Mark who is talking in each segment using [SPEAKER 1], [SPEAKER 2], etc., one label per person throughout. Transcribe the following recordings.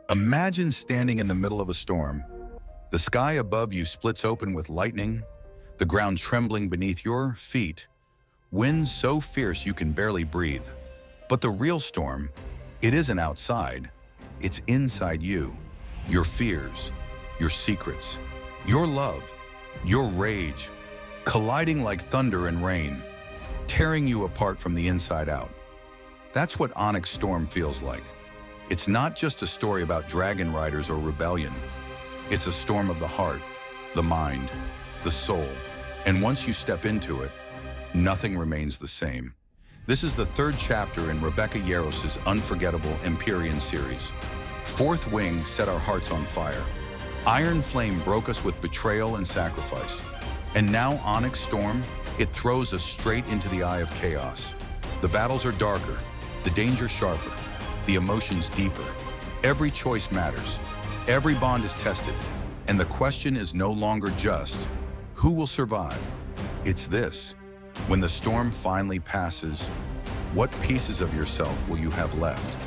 [SPEAKER 1] Imagine standing in the middle of a storm. The sky above you splits open with lightning, the ground trembling beneath your feet, winds so fierce you can barely breathe. But the real storm, it isn't outside, it's inside you. Your fears, your secrets, your love, your rage, colliding like thunder and rain, tearing you apart from the inside out. That's what Onyx Storm feels like. It's not just a story about dragon riders or rebellion. It's a storm of the heart, the mind, the soul. And once you step into it, nothing remains the same. This is the third chapter in Rebecca Yarros' unforgettable Empyrean series. Fourth Wing set our hearts on fire. Iron Flame broke us with betrayal and sacrifice. And now Onyx Storm, it throws us straight into the eye of chaos. The battles are darker, the danger sharper, the emotions deeper. Every choice matters. Every bond is tested. And the question is no longer just, who will survive? It's this: when the storm finally passes, what pieces of yourself will you have left?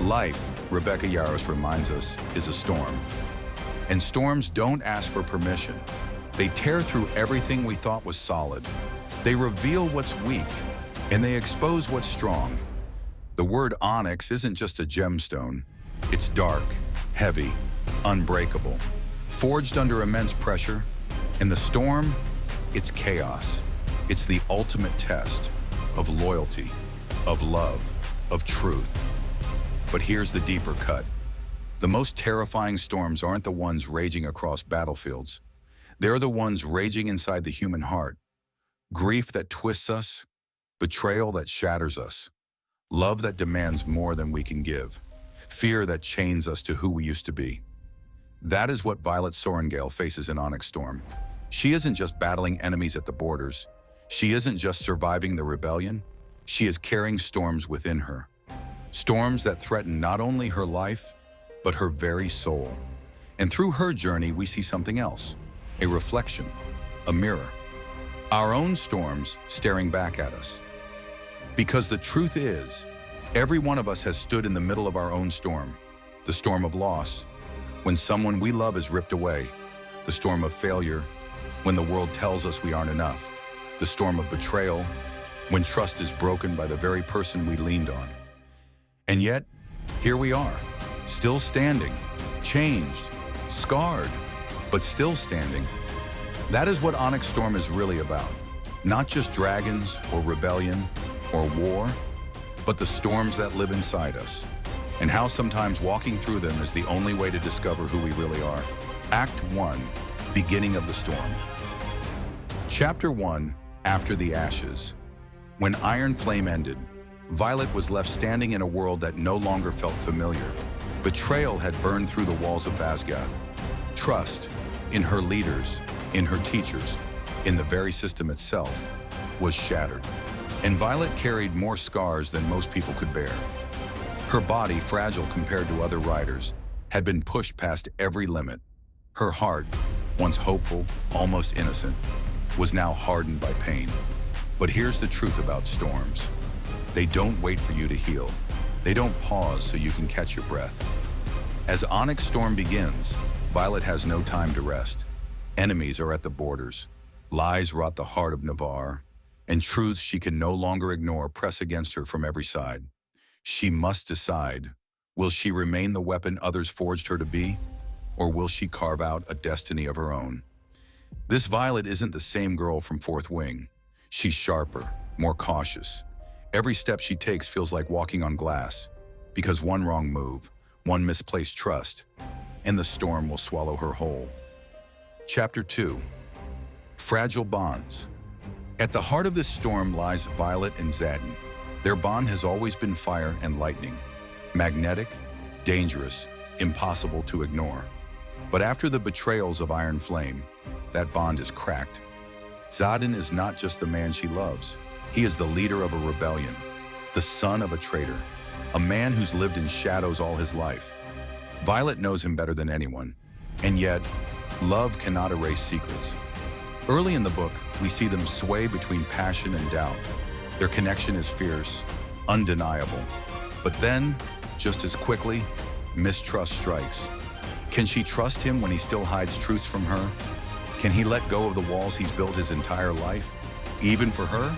[SPEAKER 1] Life, Rebecca Yarros reminds us, is a storm. And storms don't ask for permission. They tear through everything we thought was solid. They reveal what's weak, and they expose what's strong. The word onyx isn't just a gemstone. It's dark, heavy, unbreakable, forged under immense pressure. And the storm, it's chaos. It's the ultimate test of loyalty, of love, of truth. But here's the deeper cut. The most terrifying storms aren't the ones raging across battlefields. They're the ones raging inside the human heart. Grief that twists us, betrayal that shatters us, love that demands more than we can give, fear that chains us to who we used to be. That is what Violet Sorrengail faces in Onyx Storm. She isn't just battling enemies at the borders. She isn't just surviving the rebellion. She is carrying storms within her. Storms that threaten not only her life, but her very soul. And through her journey, we see something else, a reflection, a mirror. Our own storms staring back at us. Because the truth is, every one of us has stood in the middle of our own storm. The storm of loss, when someone we love is ripped away. The storm of failure, when the world tells us we aren't enough. The storm of betrayal, when trust is broken by the very person we leaned on. And yet, here we are, still standing, changed, scarred, but still standing. That is what Onyx Storm is really about. Not just dragons or rebellion or war, but the storms that live inside us, and how sometimes walking through them is the only way to discover who we really are. Act 1, Beginning of the Storm. Chapter 1, After the Ashes. When Iron Flame ended, Violet was left standing in a world that no longer felt familiar. Betrayal had burned through the walls of Basgath. Trust, in her leaders, in her teachers, in the very system itself, was shattered. And Violet carried more scars than most people could bear. Her body, fragile compared to other riders, had been pushed past every limit. Her heart, once hopeful, almost innocent, was now hardened by pain. But here's the truth about storms. They don't wait for you to heal. They don't pause so you can catch your breath. As Onyx Storm begins, Violet has no time to rest. Enemies are at the borders. Lies rot the heart of Navarre, and truths she can no longer ignore press against her from every side. She must decide, will she remain the weapon others forged her to be, or will she carve out a destiny of her own? This Violet isn't the same girl from Fourth Wing. She's sharper, more cautious. Every step she takes feels like walking on glass, because one wrong move, one misplaced trust, and the storm will swallow her whole. Chapter 2, Fragile Bonds. At the heart of this storm lies Violet and Xaden. Their bond has always been fire and lightning, magnetic, dangerous, impossible to ignore. But after the betrayals of Iron Flame, that bond is cracked. Xaden is not just the man she loves. He is the leader of a rebellion, the son of a traitor, a man who's lived in shadows all his life. Violet knows him better than anyone, and yet, love cannot erase secrets. Early in the book, we see them sway between passion and doubt. Their connection is fierce, undeniable. But then, just as quickly, mistrust strikes. Can she trust him when he still hides truths from her? Can he let go of the walls he's built his entire life, even for her?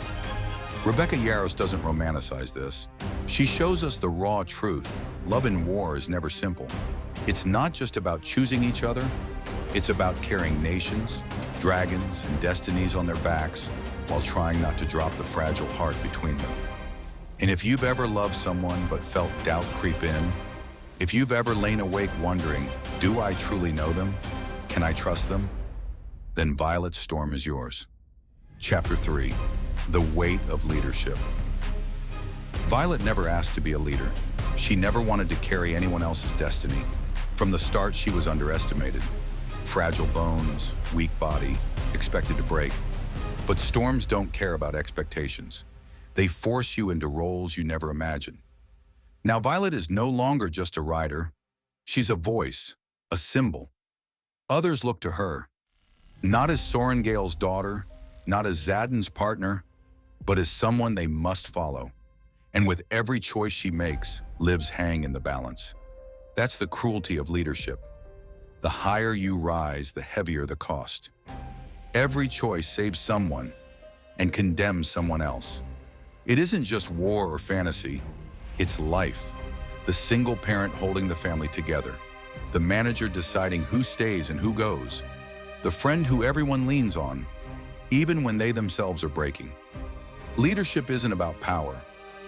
[SPEAKER 1] Rebecca Yarros doesn't romanticize this. She shows us the raw truth. Love in war is never simple. It's not just about choosing each other. It's about carrying nations, dragons, and destinies on their backs while trying not to drop the fragile heart between them. And if you've ever loved someone but felt doubt creep in, if you've ever lain awake wondering, do I truly know them? Can I trust them? Then Violet Storm is yours. Chapter 3, The Weight of Leadership. Violet never asked to be a leader. She never wanted to carry anyone else's destiny. From the start, she was underestimated. Fragile bones, weak body, expected to break. But storms don't care about expectations. They force you into roles you never imagined. Now Violet is no longer just a rider. She's a voice, a symbol. Others look to her, not as Sorrengail's daughter, not as Xaden's partner, but as someone they must follow. And with every choice she makes, lives hang in the balance. That's the cruelty of leadership. The higher you rise, the heavier the cost. Every choice saves someone and condemns someone else. It isn't just war or fantasy, it's life. The single parent holding the family together, the manager deciding who stays and who goes, the friend who everyone leans on, even when they themselves are breaking. Leadership isn't about power.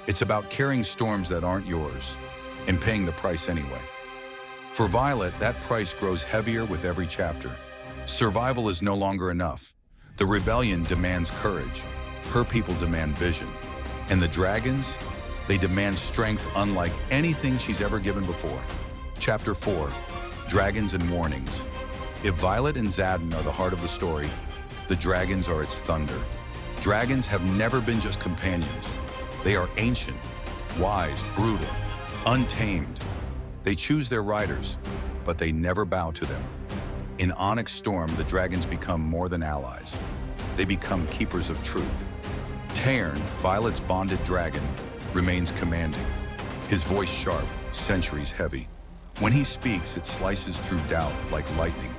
[SPEAKER 1] It's about carrying storms that aren't yours and paying the price anyway. For Violet, that price grows heavier with every chapter. Survival is no longer enough. The rebellion demands courage. Her people demand vision. And the dragons, they demand strength unlike anything she's ever given before. Chapter 4, Dragons and Warnings. If Violet and Xaden are the heart of the story, the dragons are its thunder. Dragons have never been just companions. They are ancient, wise, brutal, untamed. They choose their riders, but they never bow to them. In Onyx Storm, the dragons become more than allies. They become keepers of truth. Tairn, Violet's bonded dragon, remains commanding. His voice sharp, centuries heavy. When he speaks, it slices through doubt like lightning.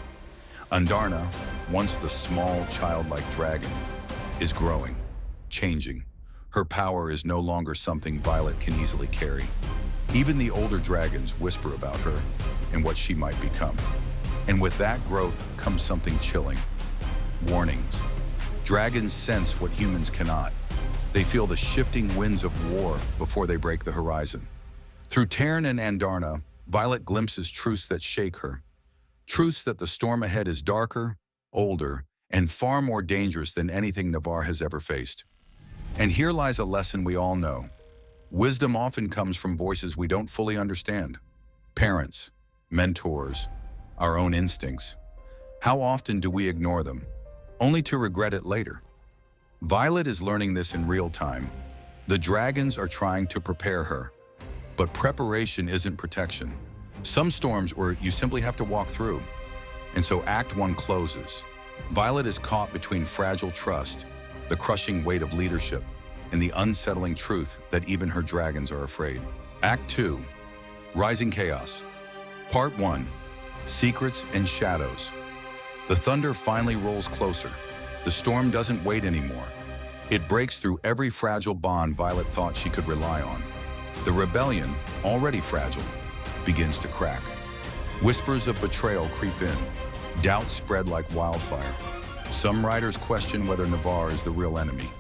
[SPEAKER 1] Andarna, once the small, childlike dragon, is growing, changing. Her power is no longer something Violet can easily carry. Even the older dragons whisper about her and what she might become. And with that growth comes something chilling. Warnings. Dragons sense what humans cannot. They feel the shifting winds of war before they break the horizon. Through Tairn and Andarna, Violet glimpses truths that shake her. Truths that the storm ahead is darker, older, and far more dangerous than anything Navarre has ever faced. And here lies a lesson we all know. Wisdom often comes from voices we don't fully understand. Parents, mentors, our own instincts. How often do we ignore them, only to regret it later? Violet is learning this in real time. The dragons are trying to prepare her, but preparation isn't protection. Some storms where you simply have to walk through. And so Act 1 closes. Violet is caught between fragile trust, the crushing weight of leadership, and the unsettling truth that even her dragons are afraid. Act 2, Rising Chaos. Part 1, Secrets and Shadows. The thunder finally rolls closer. The storm doesn't wait anymore. It breaks through every fragile bond Violet thought she could rely on. The rebellion, already fragile, begins to crack. Whispers of betrayal creep in. Doubts spread like wildfire. Some riders question whether Navarre is the real enemy,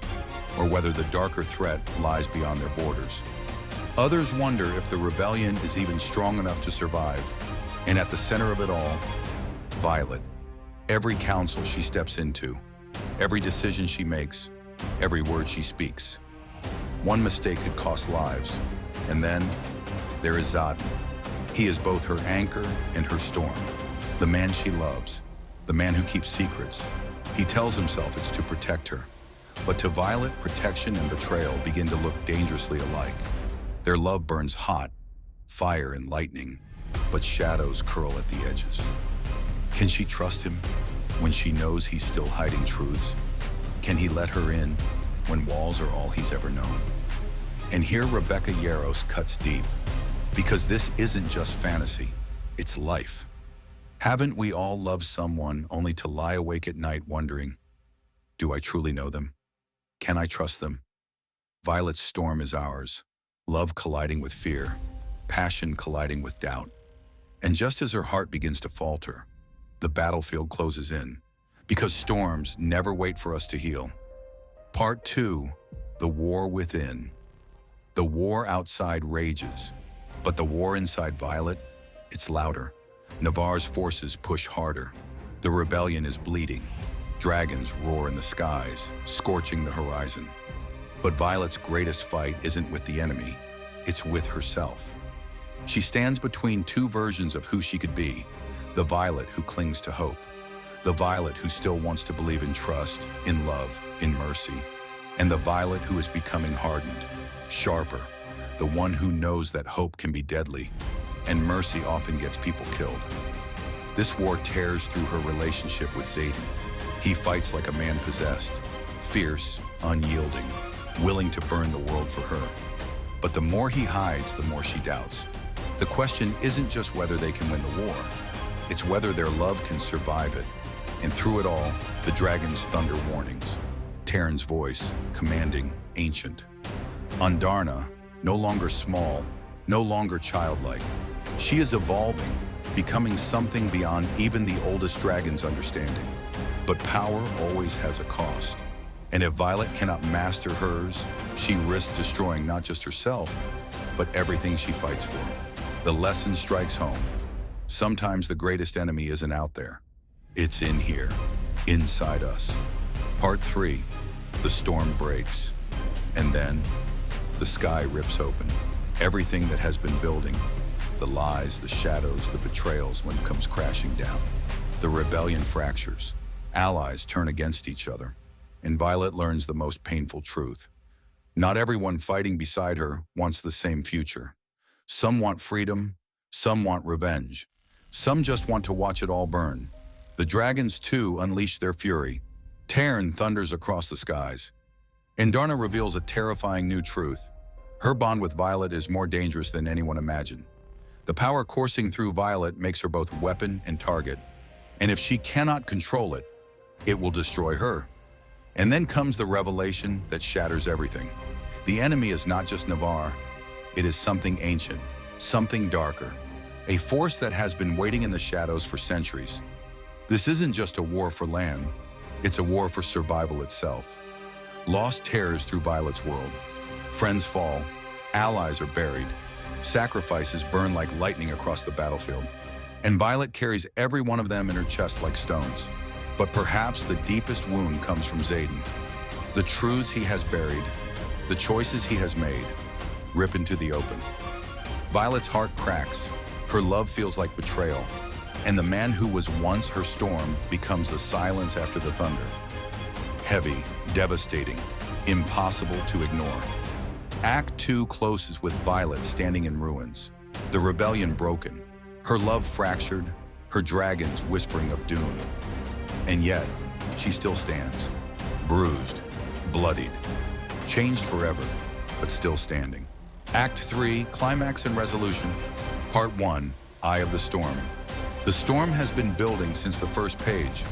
[SPEAKER 1] or whether the darker threat lies beyond their borders. Others wonder if the rebellion is even strong enough to survive. And at the center of it all, Violet. Every council she steps into, every decision she makes, every word she speaks. One mistake could cost lives. And then there is Xaden. He is both her anchor and her storm. The man she loves, the man who keeps secrets. He tells himself it's to protect her. But to Violet, protection and betrayal begin to look dangerously alike. Their love burns hot, fire and lightning, but shadows curl at the edges. Can she trust him when she knows he's still hiding truths? Can he let her in when walls are all he's ever known. And here Rebecca Yarros cuts deep, because this isn't just fantasy, it's life. Haven't we all loved someone only to lie awake at night wondering, do I truly know them? Can I trust them? Violet's storm is ours, love colliding with fear, passion colliding with doubt. And just as her heart begins to falter, the battlefield closes in, because storms never wait for us to heal. Part 2, the war within. The war outside rages, but the war inside Violet, it's louder. Navarre's forces push harder. The rebellion is bleeding. Dragons roar in the skies, scorching the horizon. But Violet's greatest fight isn't with the enemy, it's with herself. She stands between two versions of who she could be, the Violet who clings to hope, the Violet who still wants to believe in trust, in love, in mercy, and the Violet who is becoming hardened, sharper, the one who knows that hope can be deadly, and mercy often gets people killed. This war tears through her relationship with Xaden. He fights like a man possessed, fierce, unyielding, willing to burn the world for her. But the more he hides, the more she doubts. The question isn't just whether they can win the war, it's whether their love can survive it. And through it all, the dragon's thunder warnings, Terran's voice, commanding, ancient. Andarna, no longer small, no longer childlike. She is evolving, becoming something beyond even the oldest dragon's understanding. But power always has a cost. And if Violet cannot master hers, she risks destroying not just herself, but everything she fights for. The lesson strikes home. Sometimes the greatest enemy isn't out there. It's in here, inside us. Part 3, the storm breaks. And then, the sky rips open. Everything that has been building, the lies, the shadows, the betrayals, when it comes crashing down. The rebellion fractures. Allies turn against each other. And Violet learns the most painful truth. Not everyone fighting beside her wants the same future. Some want freedom, some want revenge. Some just want to watch it all burn. The dragons, too, unleash their fury. Terran thunders across the skies. Andarna reveals a terrifying new truth. Her bond with Violet is more dangerous than anyone imagined. The power coursing through Violet makes her both weapon and target. And if she cannot control it, it will destroy her. And then comes the revelation that shatters everything. The enemy is not just Navarre. It is something ancient, something darker, a force that has been waiting in the shadows for centuries. This isn't just a war for land, it's a war for survival itself. Loss tears through Violet's world. Friends fall, allies are buried, sacrifices burn like lightning across the battlefield. And Violet carries every one of them in her chest like stones. But perhaps the deepest wound comes from Xaden. The truths he has buried, the choices he has made, rip into the open. Violet's heart cracks, her love feels like betrayal, and the man who was once her storm becomes the silence after the thunder. Heavy, devastating, impossible to ignore. Act 2 closes with Violet standing in ruins, the rebellion broken, her love fractured, her dragons whispering of doom. And yet, she still stands, bruised, bloodied, changed forever, but still standing. Act 3, Climax and Resolution. Part 1, Eye of the Storm. The storm has been building since the first page,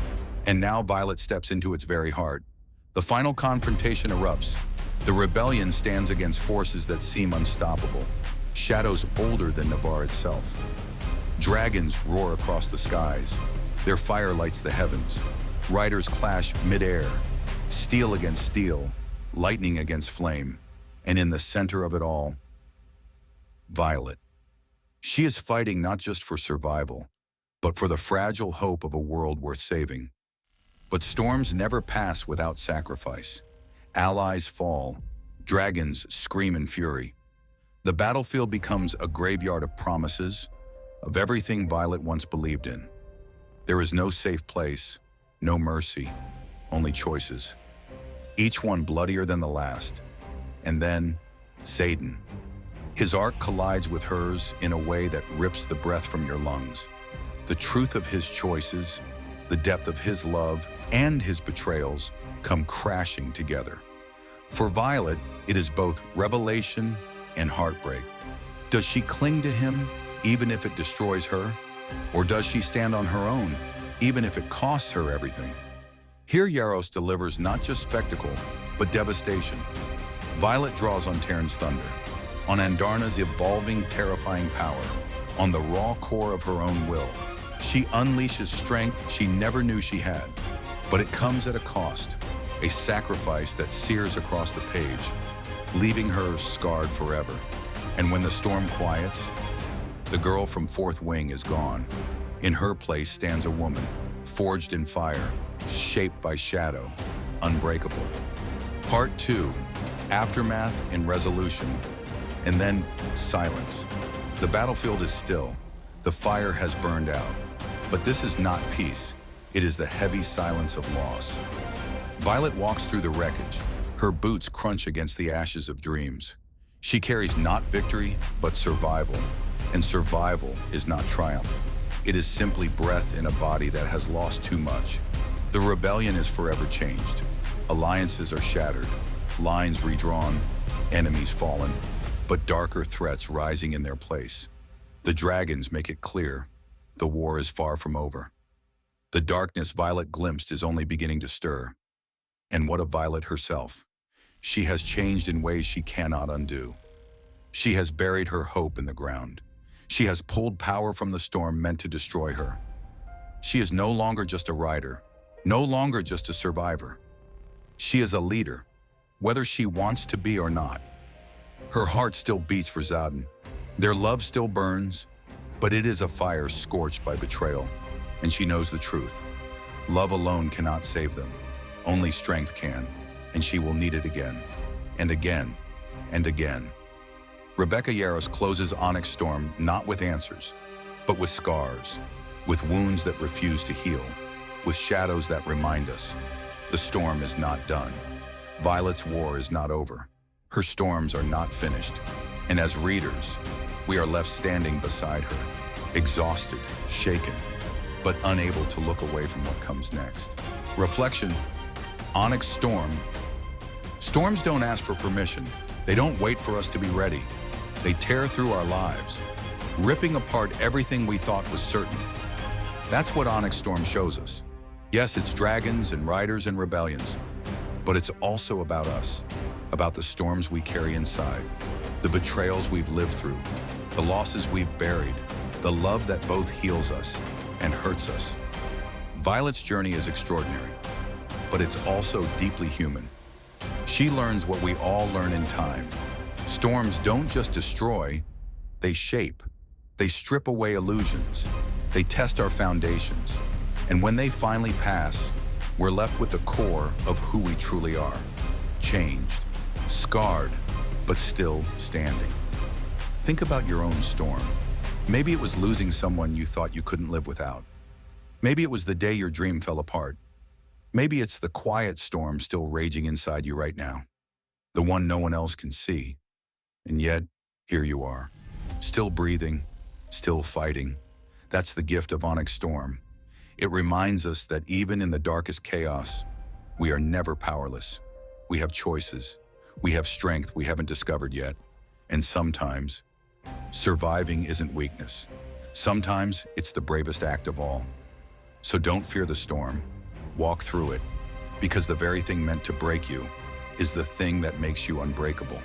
[SPEAKER 1] and now Violet steps into its very heart. The final confrontation erupts. The rebellion stands against forces that seem unstoppable, shadows older than Navarre itself. Dragons roar across the skies. Their fire lights the heavens. Riders clash mid-air, steel against steel, lightning against flame. And in the center of it all, Violet. She is fighting not just for survival, but for the fragile hope of a world worth saving. But storms never pass without sacrifice. Allies fall, dragons scream in fury. The battlefield becomes a graveyard of promises, of everything Violet once believed in. There is no safe place, no mercy, only choices. Each one bloodier than the last. And then, Xaden. His arc collides with hers in a way that rips the breath from your lungs. The truth of his choices, the depth of his love, and his betrayals come crashing together. For Violet, it is both revelation and heartbreak. Does she cling to him even if it destroys her? Or does she stand on her own even if it costs her everything? Here Yarros delivers not just spectacle, but devastation. Violet draws on Terran's thunder, on Andarna's evolving, terrifying power, on the raw core of her own will. She unleashes strength she never knew she had, but it comes at a cost, a sacrifice that sears across the page, leaving her scarred forever. And when the storm quiets, the girl from Fourth Wing is gone. In her place stands a woman, forged in fire, shaped by shadow, unbreakable. Part 2, aftermath and resolution, and then silence. The battlefield is still. The fire has burned out. But this is not peace. It is the heavy silence of loss. Violet walks through the wreckage. Her boots crunch against the ashes of dreams. She carries not victory, but survival. And survival is not triumph. It is simply breath in a body that has lost too much. The rebellion is forever changed. Alliances are shattered, lines redrawn, enemies fallen, but darker threats rising in their place. The dragons make it clear the war is far from over. The darkness Violet glimpsed is only beginning to stir. And what of Violet herself? She has changed in ways she cannot undo. She has buried her hope in the ground. She has pulled power from the storm meant to destroy her. She is no longer just a rider, no longer just a survivor. She is a leader, whether she wants to be or not. Her heart still beats for Xaden. Their love still burns, but it is a fire scorched by betrayal, and she knows the truth. Love alone cannot save them. Only strength can, and she will need it again, and again, and again. Rebecca Yarros closes Onyx Storm not with answers, but with scars, with wounds that refuse to heal, with shadows that remind us the storm is not done. Violet's war is not over. Her storms are not finished. And as readers, we are left standing beside her, exhausted, shaken, but unable to look away from what comes next. Reflection, Onyx Storm. Storms don't ask for permission. They don't wait for us to be ready. They tear through our lives, ripping apart everything we thought was certain. That's what Onyx Storm shows us. Yes, it's dragons and riders and rebellions, but it's also about us, about the storms we carry inside, the betrayals we've lived through, the losses we've buried, the love that both heals us and hurts us. Violet's journey is extraordinary, but it's also deeply human. She learns what we all learn in time. Storms don't just destroy, they shape. They strip away illusions. They test our foundations. And when they finally pass, we're left with the core of who we truly are. Changed, scarred, but still standing. Think about your own storm. Maybe it was losing someone you thought you couldn't live without. Maybe it was the day your dream fell apart. Maybe it's the quiet storm still raging inside you right now, the one no one else can see. And yet, here you are, still breathing, still fighting. That's the gift of Onyx Storm. It reminds us that even in the darkest chaos, we are never powerless. We have choices. We have strength we haven't discovered yet. And sometimes, surviving isn't weakness. Sometimes it's the bravest act of all. So don't fear the storm. Walk through it, because the very thing meant to break you is the thing that makes you unbreakable.